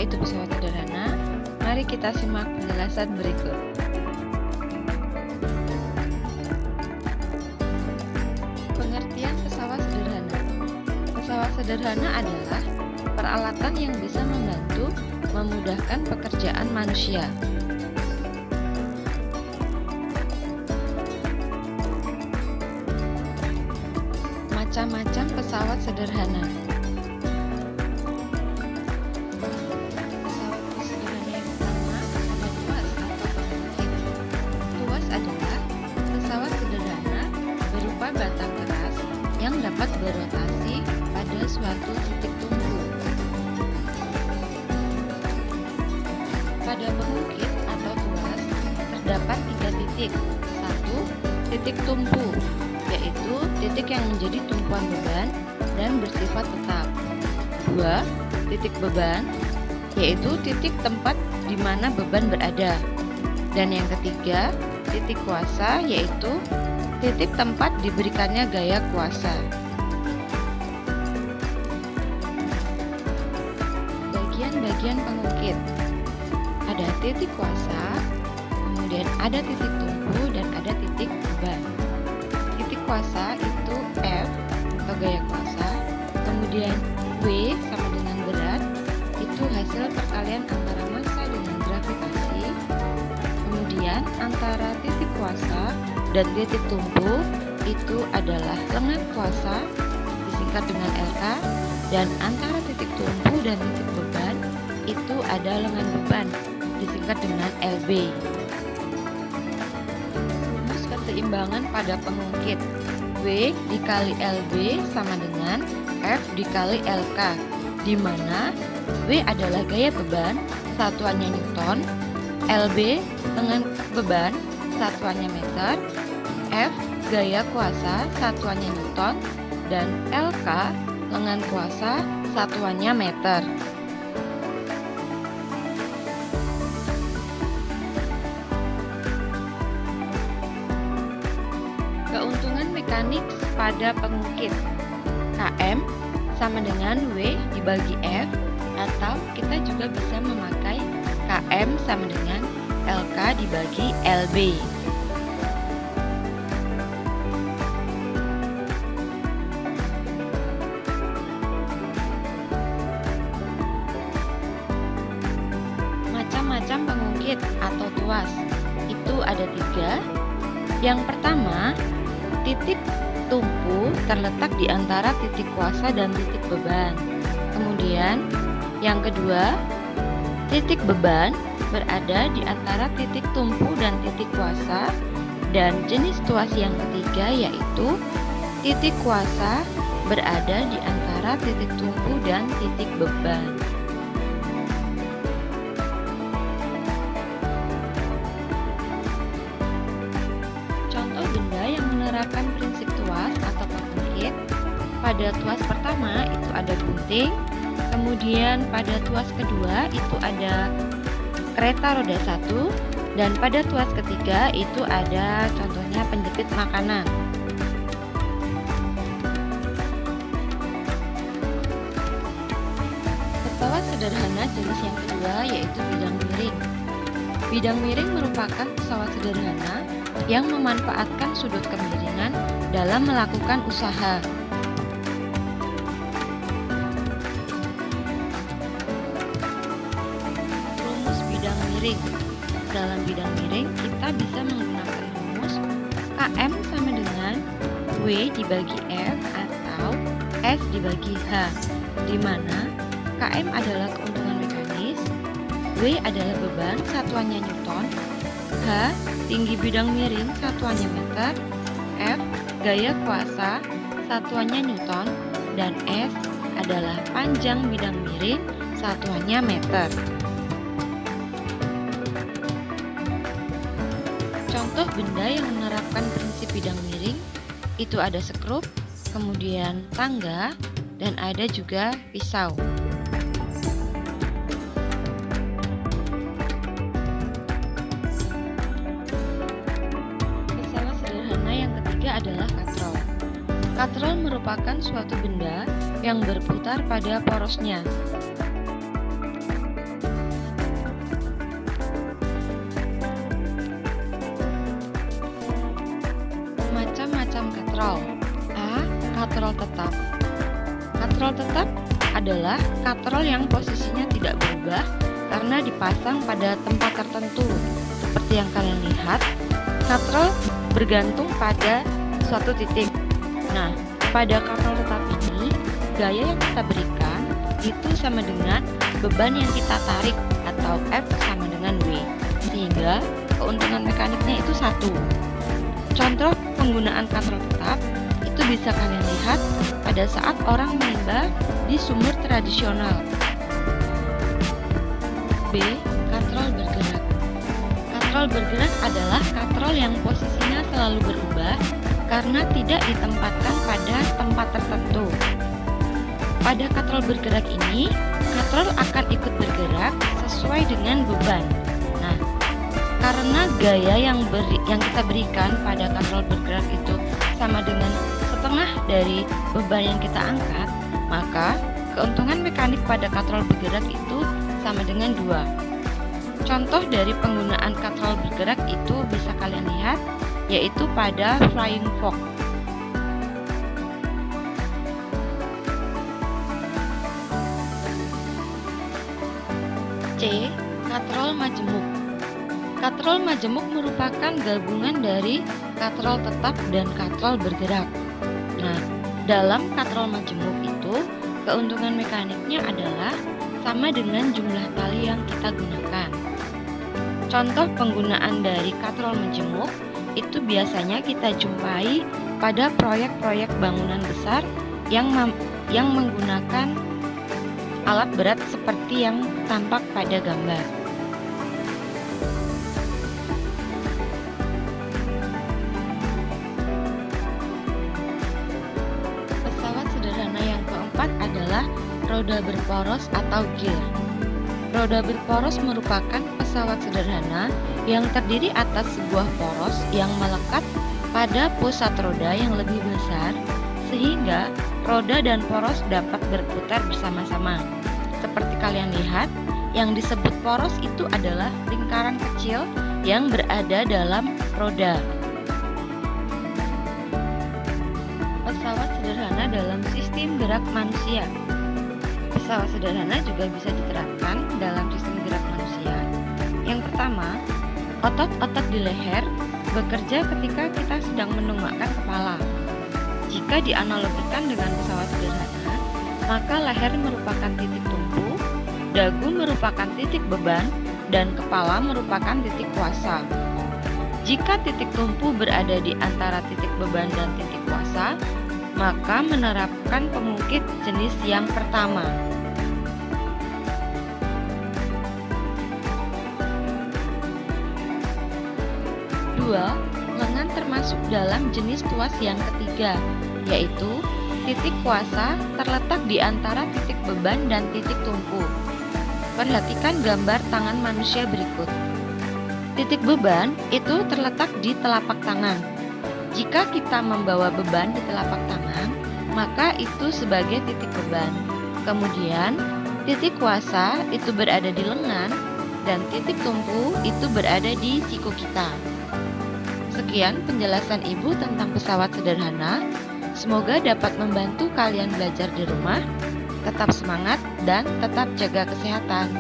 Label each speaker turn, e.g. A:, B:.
A: itu pesawat sederhana? Mari kita simak penjelasan berikut. Pengertian pesawat sederhana. Pesawat sederhana adalah peralatan yang bisa membantu memudahkan pekerjaan manusia. Macam-macam pesawat sederhana. Pesawat sederhana yang pertama ada tuas atau pengungkit. Tuas adalah pesawat sederhana berupa batang keras yang dapat berotasi pada suatu titik tumpu. Pada pengungkit atau tuas terdapat 3 titik. 1. Titik tumpu, yaitu titik yang menjadi tumpuan beban dan bersifat tetap. 2. Titik beban, yaitu titik tempat di mana beban berada. Dan yang ketiga, titik kuasa, yaitu titik tempat diberikannya gaya kuasa. Bagian-bagian pengungkit. Ada titik kuasa, kemudian ada titik tumpu dan ada titik beban. Titik kuasa itu F atau gaya kuasa, kemudian W sama dengan berat, itu hasil perkalian antara massa dengan gravitasi. Kemudian antara titik kuasa dan titik tumpu itu adalah lengan kuasa, disingkat dengan LK, dan antara titik tumpu dan titik beban itu ada lengan beban, disingkat dengan LB. Rumus keseimbangan pada pengungkit. W dikali LB sama dengan F dikali LK, di mana W adalah gaya beban, satuannya Newton, LB lengan beban, satuannya meter, F gaya kuasa, satuannya Newton, dan LK lengan kuasa, satuannya meter. Keuntungan mekanik pada pengungkit. Km sama dengan W dibagi F, atau kita juga bisa memakai Km sama dengan LK dibagi LB. Macam-macam pengungkit atau tuas itu ada 3. Yang pertama, titik tumpu terletak di antara titik kuasa dan titik beban. Kemudian, yang kedua, titik beban berada di antara titik tumpu dan titik kuasa. Dan jenis tuas yang ketiga yaitu titik kuasa berada di antara titik tumpu dan titik beban. Contoh benda yang menerapkan prinsip tuas atau pengungkit. Pada tuas pertama itu ada gunting, kemudian pada tuas kedua itu ada kereta roda 1, dan pada tuas ketiga itu ada contohnya penjepit makanan. Pesawat sederhana jenis yang kedua yaitu bidang miring. Bidang miring merupakan pesawat sederhana yang memanfaatkan sudut kemiringan dalam melakukan usaha. Rumus bidang miring. Dalam bidang miring kita bisa menggunakan rumus Km sama dengan W dibagi F atau S dibagi H, di mana Km adalah keuntungan mekanis, W adalah beban, satuannya Newton, H tinggi bidang miring, satuannya meter, F gaya kuasa, satuannya Newton, dan S adalah panjang bidang miring, satuannya meter. Contoh benda yang menerapkan prinsip bidang miring itu ada skrup, kemudian tangga, dan ada juga pisau. Pesawat sederhana yang ketiga adalah katrol. Katrol merupakan suatu benda yang berputar pada porosnya. katrol. A. Katrol tetap. Katrol tetap adalah katrol yang posisinya tidak berubah karena dipasang pada tempat tertentu. Seperti yang kalian lihat, katrol bergantung pada suatu titik. Nah, pada katrol tetap ini, gaya yang kita berikan itu sama dengan beban yang kita tarik atau F sama dengan W, sehingga keuntungan mekaniknya itu 1. Contoh penggunaan katrol tetap itu bisa kalian lihat pada saat orang menimba di sumur tradisional. B. Katrol bergerak. Katrol bergerak adalah katrol yang posisinya selalu berubah karena tidak ditempatkan pada tempat tertentu. Pada katrol bergerak ini, katrol akan ikut bergerak sesuai dengan beban. Nah, karena gaya yang kita berikan pada katrol bergerak itu sama dengan setengah dari beban yang kita angkat, maka keuntungan mekanik pada katrol bergerak itu sama dengan 2. Contoh dari penggunaan katrol bergerak itu bisa kalian lihat, yaitu pada flying fox. C. Katrol majemuk. Katrol majemuk merupakan gabungan dari katrol tetap dan katrol bergerak. Nah, dalam katrol majemuk itu, keuntungan mekaniknya adalah sama dengan jumlah tali yang kita gunakan. Contoh penggunaan dari katrol majemuk itu biasanya kita jumpai pada proyek-proyek bangunan besar yang menggunakan alat berat seperti yang tampak pada gambar. Pesawat sederhana yang keempat adalah roda berporos atau gear. Roda berporos merupakan pesawat sederhana yang terdiri atas sebuah poros yang melekat pada pusat roda yang lebih besar, sehingga roda dan poros dapat berputar bersama-sama. Seperti kalian lihat, yang disebut poros itu adalah lingkaran kecil yang berada dalam roda. Pesawat sederhana dalam sistem gerak manusia. Pesawat sederhana juga bisa diterapkan dalam sistem gerak manusia. Yang pertama, otot-otot di leher bekerja ketika kita sedang menundukkan kepala. Jika dianalogikan dengan pesawat sederhana, maka leher merupakan titik tumpu, dagu merupakan titik beban, dan kepala merupakan titik kuasa. Jika titik tumpu berada di antara titik beban dan titik kuasa, maka menerapkan pengungkit jenis yang pertama. Dua, lengan termasuk dalam jenis tuas yang ketiga, yaitu titik kuasa terletak di antara titik beban dan titik tumpu. Perhatikan gambar tangan manusia berikut. Titik beban itu terletak di telapak tangan. Jika kita membawa beban di telapak tangan, maka itu sebagai titik beban. Kemudian, titik kuasa itu berada di lengan dan titik tumpu itu berada di siku kita. Sekian penjelasan Ibu tentang pesawat sederhana. Semoga dapat membantu kalian belajar di rumah. Tetap semangat dan tetap jaga kesehatan.